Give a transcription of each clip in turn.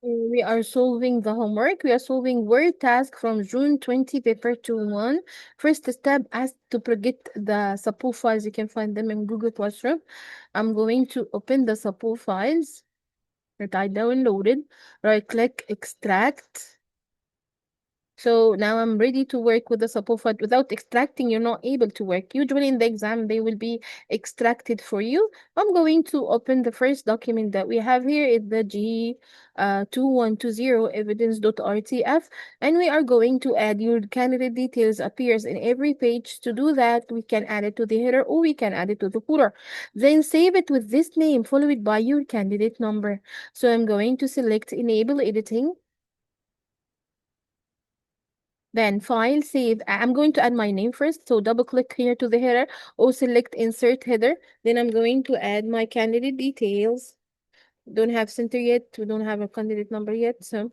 We are solving the homework. We are solving word task from June 20, paper 2-1. First step, ask to get the support files. You can find them in Google Classroom. I'm going to open the support files that I downloaded. Right click, extract. So now I'm ready to work with the support file. Without extracting, you're not able to work. Usually in the exam, they will be extracted for you. I'm going to open the first document that we have here. It's the G2120 evidence.rtf. And we are going to add your candidate details appears in every page. To do that, we can add it to the header or we can add it to the footer. Then save it with this name followed by your candidate number. So I'm going to select enable editing. Then file, save. I'm going to add my name first. So double click here to the header or select insert header. Then I'm going to add my candidate details. Don't have center yet. We don't have a candidate number yet. So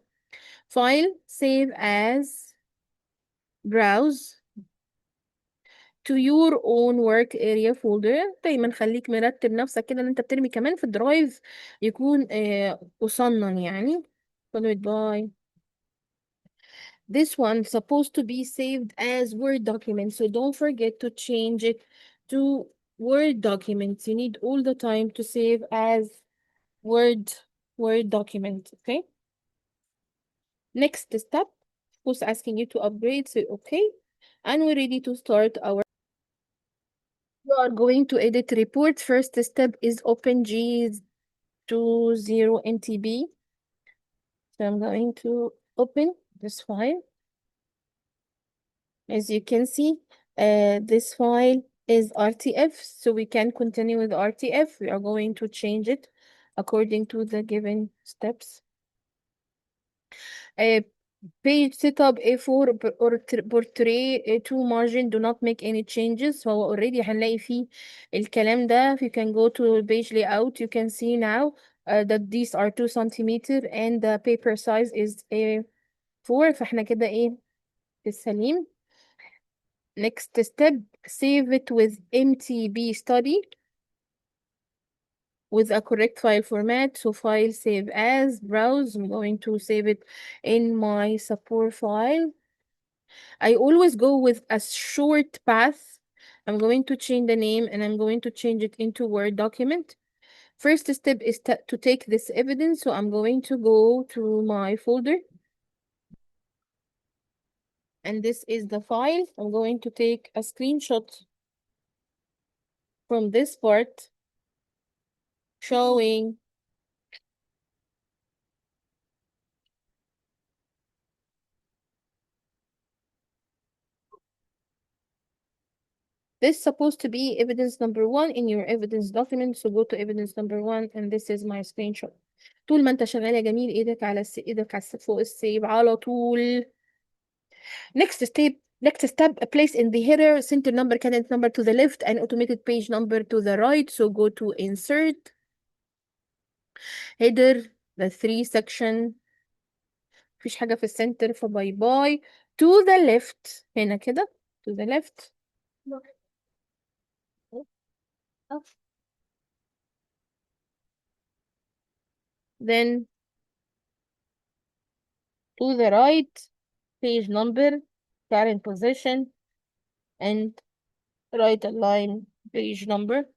file, save as, browse to your own work area folder. دايما خليك مرتب نفسك كده ان انت بترمي كمان في الدرايف يكون مصنن يعني. followed by this one supposed to be saved as Word document, so don't forget to change it to Word documents. You need all the time to save as Word document, okay? Next step, who's asking you to upgrade, so okay. And we're ready to start our. We are going to edit report. First step is open G20NTB. So I'm going to open this file. As you can see, this file is RTF, so we can continue with RTF. We are going to change it according to the given steps. Page setup A4 or portrait A2 margin, do not make any changes. هو already هنلاقي فيه الكلام ده. If you can go to page layout, you can see now that these are 2 centimeter and the paper size is A4. فاحنا كده ايه في السليم. Next step, save it with MTB study with a correct file format. So file, save as, browse. I'm going to save it in my support file. I always go with a short path. I'm going to change the name and I'm going to change it into Word document. First step is to take this evidence. So I'm going to go to my folder. And this is the file. I'm going to take a screenshot from this part showing this supposed to be evidence number 1 in your evidence document. So go to evidence number 1 and this is my screenshot. طول ما انت شغال يا جميل ايدك على فوق السيب على طول. Next step, place in the header center number, candidate number to the left and automated page number to the right. So go to insert header, the 3 section. مفيش حاجة في السنتر فباي باي. To the left هنا كده to the left. Then to the right, page number, current position, and right align page number.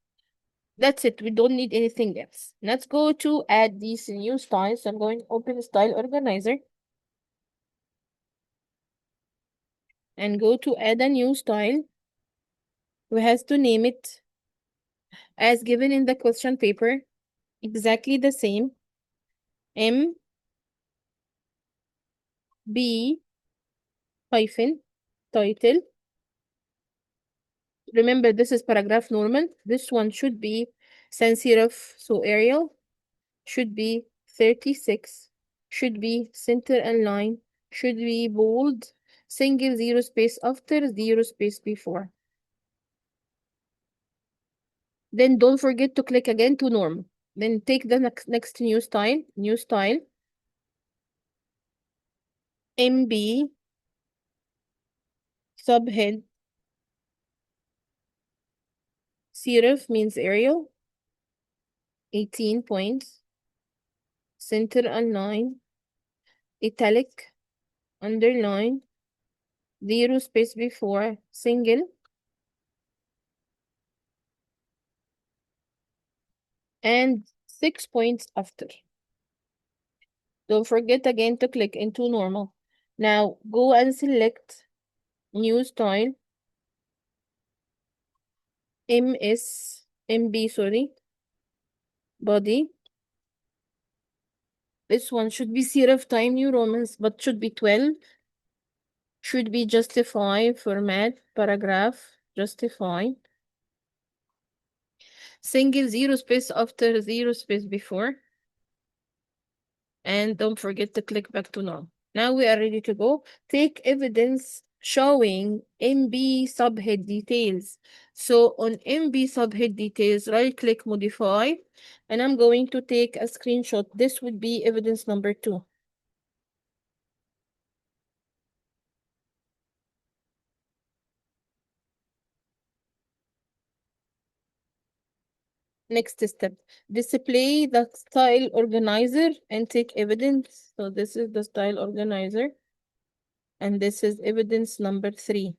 That's it. We don't need anything else. Let's go to add these new styles. I'm going to open Style Organizer and go to add a new style. We have to name it as given in the question paper. Exactly the same. M B hyphen title. Remember, this is paragraph normal. This one should be sans serif, so Arial. Should be 36. Should be center and line. Should be bold. Single zero space after, zero space before. Then don't forget to click again to normal. Then take the next new style. MB subhead. Serif means Arial. 18 points. Center and line. italic, underline, zero space before, single, and 6 points after. Don't forget again to click into normal. Now go and select new style, MB, sorry, body. This one should be serif time New Romans, but should be 12. Should be justify, format, paragraph, justify. Single, zero space after, zero space before. And don't forget to click back to normal. Now we are ready to go. Take evidence showing MB subhead details. So on MB subhead details, right click modify, and I'm going to take a screenshot. This would be evidence number 2. Next step, display the style organizer and take evidence. So this is the style organizer, and this is evidence number 3.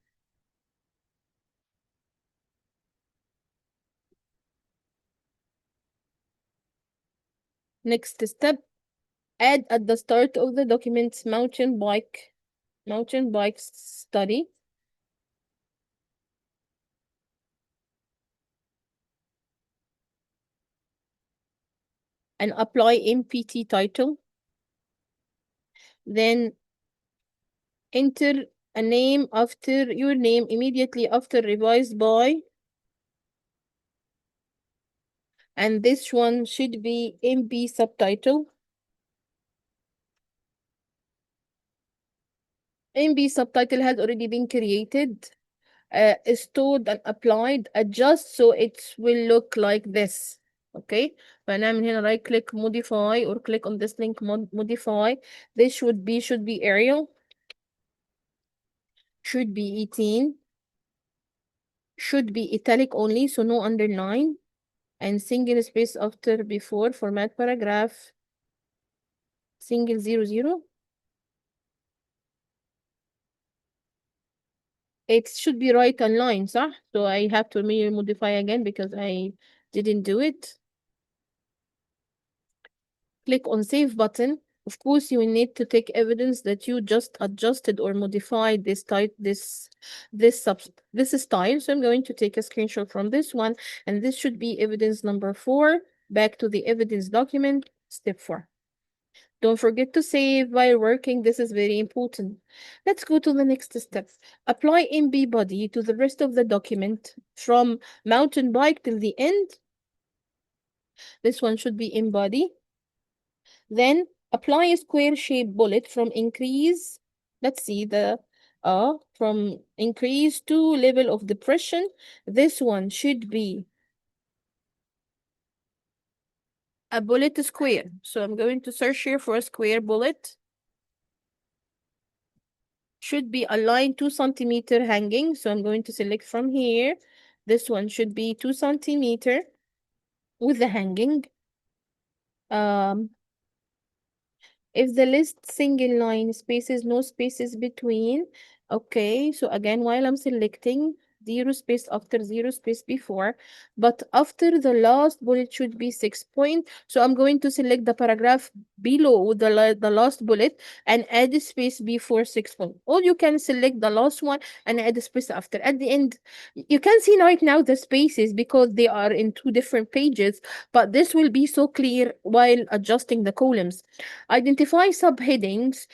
Next step, add at the start of the document mountain bike study, and apply MPT title. Then enter a name after your name immediately after revised by, and this one should be MB subtitle. MB subtitle has already been created, stored and applied. Adjust so it will look like this. Okay, فنعمل هنا right click modify or click on this link modify. This should be Arial, should be 18, should be italic only, so no underline, and single space after before, format paragraph, single 00. It should be right on line, صح? So I have to modify again because I didn't do it. Click on save button. Of course, you will need to take evidence that you just adjusted or modified this type, this style. So I'm going to take a screenshot from this one, and this should be evidence number 4. Back to the evidence document, step 4. Don't forget to save while working. This is very important. Let's go to the next step. Apply MB body to the rest of the document from mountain bike till the end. This one should be in body. Then apply a square shape bullet from increase. Let's see from increase to level of depression. This one should be a bullet square. So I'm going to search here for a square bullet. Should be aligned 2 centimeter hanging. So I'm going to select from here. This one should be 2 centimeter with the hanging. If the list single line spaces, no spaces between. Okay, so again, while I'm selecting, zero space after, zero space before, but after the last bullet should be 6 point. So I'm going to select the paragraph below the last bullet and add a space before 6 point. Or you can select the last one and add a space after. At the end, you can see right now the spaces because they are in 2 different pages, but this will be so clear while adjusting the columns. Identify subheadings.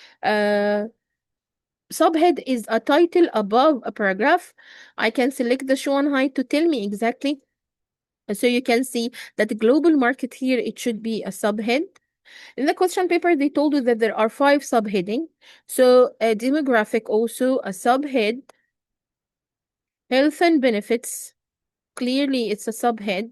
Subhead is a title above a paragraph. I can select the show on height to tell me exactly. So you can see that the global market here, it should be a subhead. In the question paper, they told you that there are 5 subheading. So a demographic also a subhead. Health and benefits, clearly it's a subhead.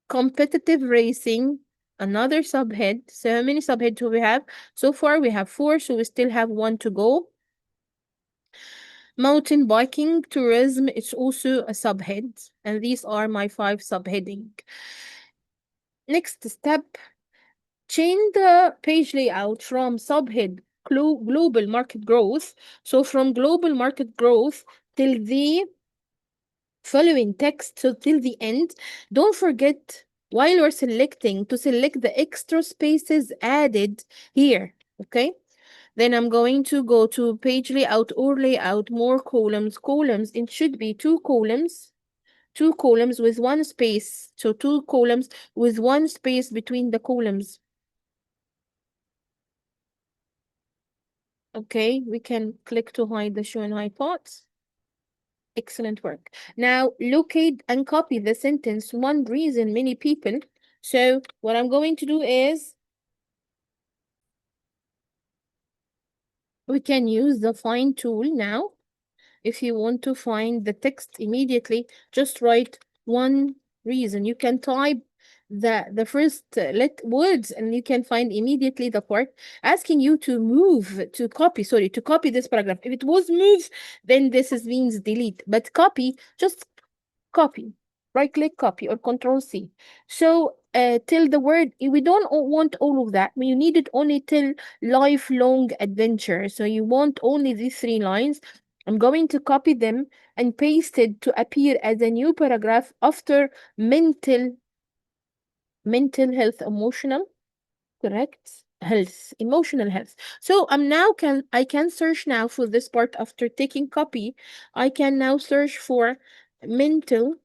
Competitive racing, another subhead. So how many subheads do we have? So far we have 4, so we still have 1 to go. Mountain biking, tourism, it's also a subhead. And these are my 5 subheading. Next step, Change the page layout from subhead global market growth. So from global market growth till the following text, so till the end. Don't forget while you're selecting to select the extra spaces added here. Okay. Then I'm going to go to page layout or layout, more columns, columns. It should be two columns with one space. So two columns with one space between the columns. Okay, we can click to hide the show and hide parts. Excellent work. Now locate and copy the sentence. One reason many people. So what I'm going to do is we can use the find tool now. If you want to find the text immediately, just write one reason. You can type the first let words and you can find immediately the part asking you to move to copy, sorry, to copy this paragraph. If it was move, then this is means delete, but copy, just copy, right click, copy, or control C. So till the word, we don't want all of that. You need it only till lifelong adventure. So you want only these 3 lines. I'm going to copy them and paste it to appear as a new paragraph after mental health, emotional, correct? Health, emotional health. So I'm now I can search now for this part after taking copy. I can now search for mental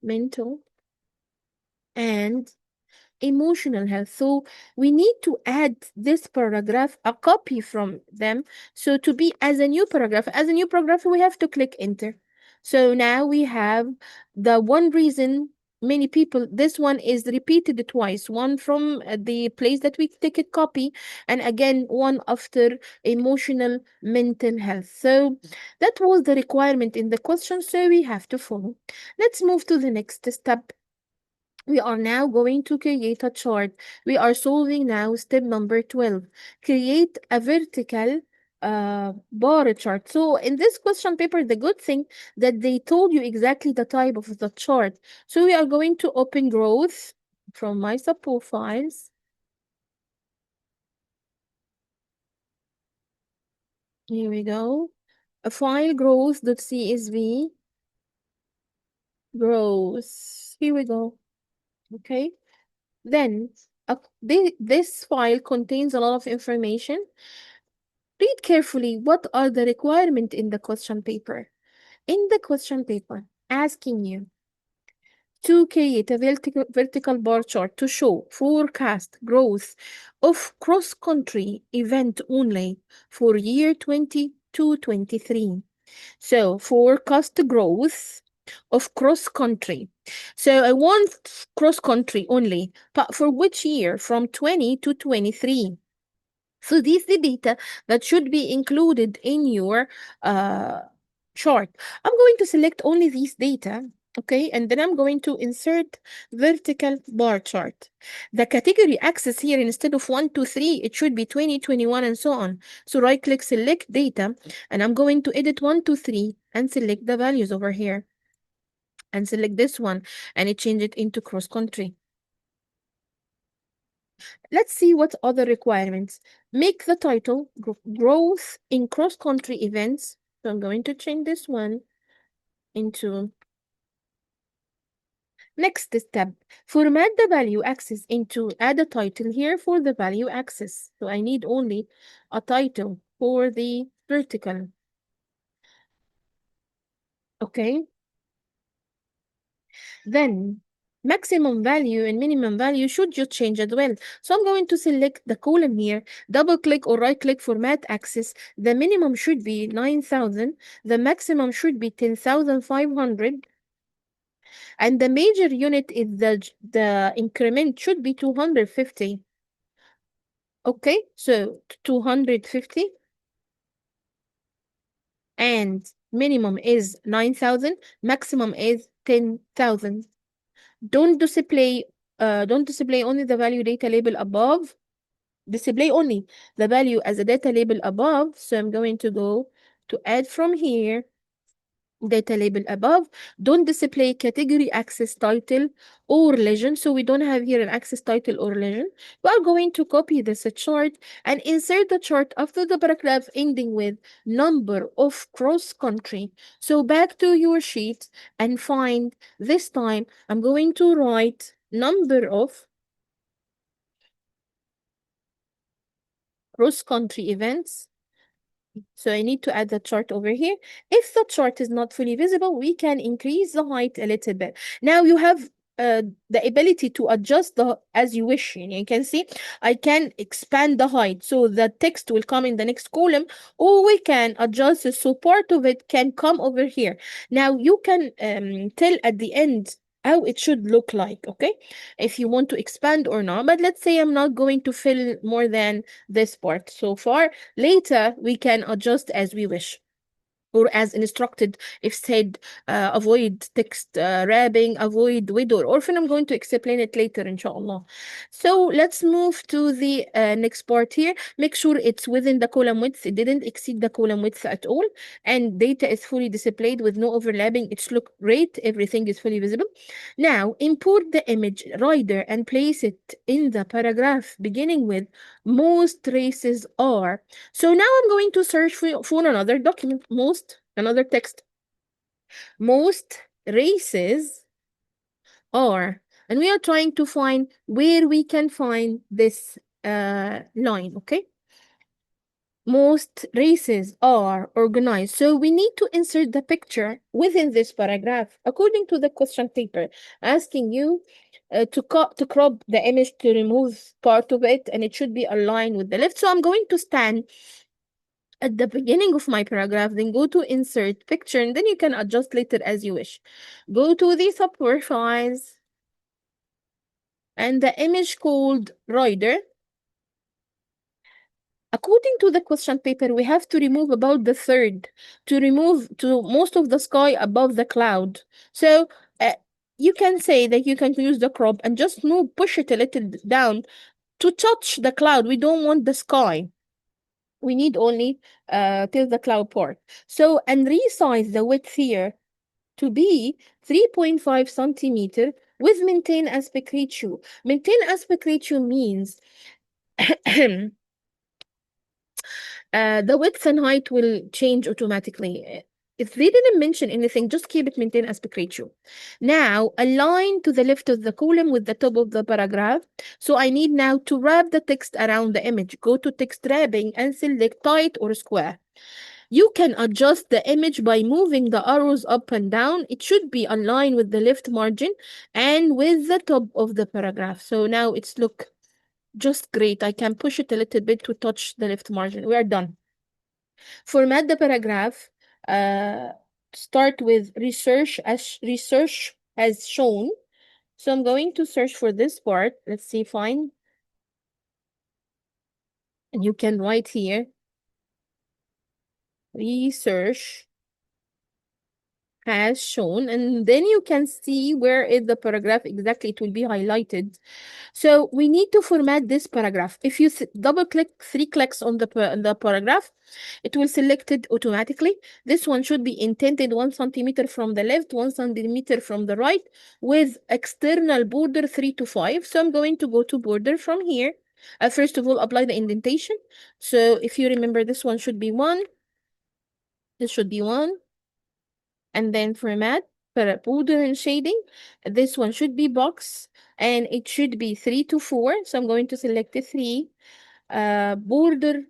mental and emotional health. So we need to add this paragraph, a copy from them. So to be as a new paragraph, we have to click enter. So now we have the one reason many people, this one is repeated twice, one from the place that we take a copy, and again, one after emotional mental health. So that was the requirement in the question. So we have to follow. Let's move to the next step. We are now going to create a chart. We are solving now step number 12. Create a vertical bar chart. So in this question paper, the good thing that they told you exactly the type of the chart. So we are going to open growth from my sub profiles. Here we go. A file growth.csv. Growth. Here we go. Okay. Then this file contains a lot of information. Read carefully what are the requirements in the question paper. In the question paper, asking you to create a vertical bar chart to show forecast growth of cross-country event only for year 22-23. So forecast growth of cross-country. So I want cross-country only, but for which year? From 20 to 23. So these the data that should be included in your uh, chart. I'm going to select only these data, okay, and then I'm going to insert vertical bar chart. The category axis here, instead of 1, 2, 3, it should be 20, 21, and so on. So right click, select data, and I'm going to edit 1, 2, 3, and select the values over here. And select this one, and it change it into cross country. Let's see what other requirements. Make the title growth in cross-country events. So I'm going to change this one into next step. Format the value axis into add a title here for the value axis. So I need only a title for the vertical. Okay. Then maximum value and minimum value should just change as well. So I'm going to select the column here, double click or right click format axis. The minimum should be 9,000. The maximum should be 10,500. And the major unit is the increment should be 250. Okay, so 250. And minimum is 9,000. Maximum is 10,000. Don't display don't display only the value data label above. Display only the value as a data label above. So I'm going to go to add from here data label above. Don't display category, access title, or legend. So we don't have here an access title or legend. We are going to copy this chart and insert the chart after the paragraph ending with number of cross country. So back to your sheet and find, this time I'm going to write number of cross country events. So I need to add the chart over here. If the chart is not fully visible, we can increase the height a little bit. Now you have the ability to adjust the as you wish. You can see I can expand the height so the text will come in the next column, or we can adjust it so part of it can come over here. Now you can tell at the end how it should look like, okay? If you want to expand or not. But let's say I'm not going to fill more than this part so far. Later, we can adjust as we wish or as instructed. If said, avoid text wrapping, avoid with or orphan. I'm going to explain it later, inshallah. So let's move to the next part here. Make sure it's within the column width. It didn't exceed the column width at all. And data is fully displayed with no overlapping. It's look great. Everything is fully visible. Now, import the image rider and place it in the paragraph beginning with most races are. So now I'm going to search for another document, another text. Most races are. And we are trying to find where we can find this line, okay? Most races are organized. So we need to insert the picture within this paragraph according to the question paper, asking you to crop the image to remove part of it, and it should be aligned with the left. So I'm going to stand at the beginning of my paragraph, then go to insert picture, and then you can adjust later as you wish. Go to the subprofiles and the image called rider. According to the question paper, we have to remove about the third to remove to most of the sky above the cloud. So you can say that you can use the crop and just push it a little down to touch the cloud. We don't want the sky. We need only till the cloud part. So, and resize the width here to be 3.5 centimeter with maintain aspect ratio. Maintain aspect ratio means the width and height will change automatically. If they didn't mention anything, just keep it maintain aspect ratio. Now, align to the left of the column with the top of the paragraph. So I need now to wrap the text around the image. Go to text wrapping and select tight or square. You can adjust the image by moving the arrows up and down. It should be aligned with the left margin and with the top of the paragraph. So now it's look just great. I can push it a little bit to touch the left margin. We are done. Format the paragraph. Start with research as shown. So I'm going to search for this part. Let's see, find. And you can write here, research as shown, and then you can see where is the paragraph exactly. It will be highlighted. So we need to format this paragraph. If you double click 3 clicks on the paragraph, it will select it automatically. This one should be indented 1 centimeter from the left, 1 centimeter from the right, with external border 3 to 5. So I'm going to go to border from here. First of all, apply the indentation. So if you remember, this one should be 1. This should be 1. And then format, border and shading. This one should be box, and it should be 3 to 4. So I'm going to select the 3. Border,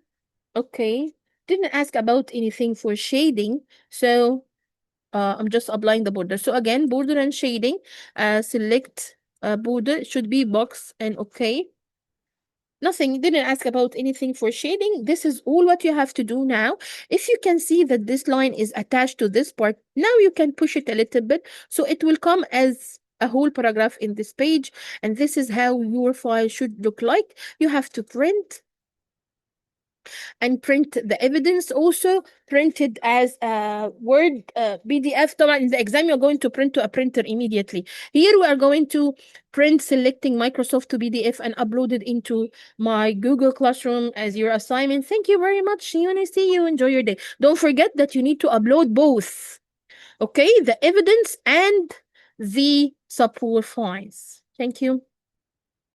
okay. Didn't ask about anything for shading, so I'm just applying the border. So again, border and shading, select border, it should be box and okay. Nothing, didn't ask about anything for shading. This is all what you have to do now. If you can see that this line is attached to this part, now you can push it a little bit. So it will come as a whole paragraph in this page. And this is how your file should look like. You have to print and print the evidence also printed as a Word PDF. In the exam, you're going to print to a printer immediately. Here we are going to print selecting Microsoft to PDF and upload it into my Google Classroom as your assignment. Thank you very much. See you and I see you. Enjoy your day. Don't forget that you need to upload both Okay, the evidence and the subwoofies. Thank you.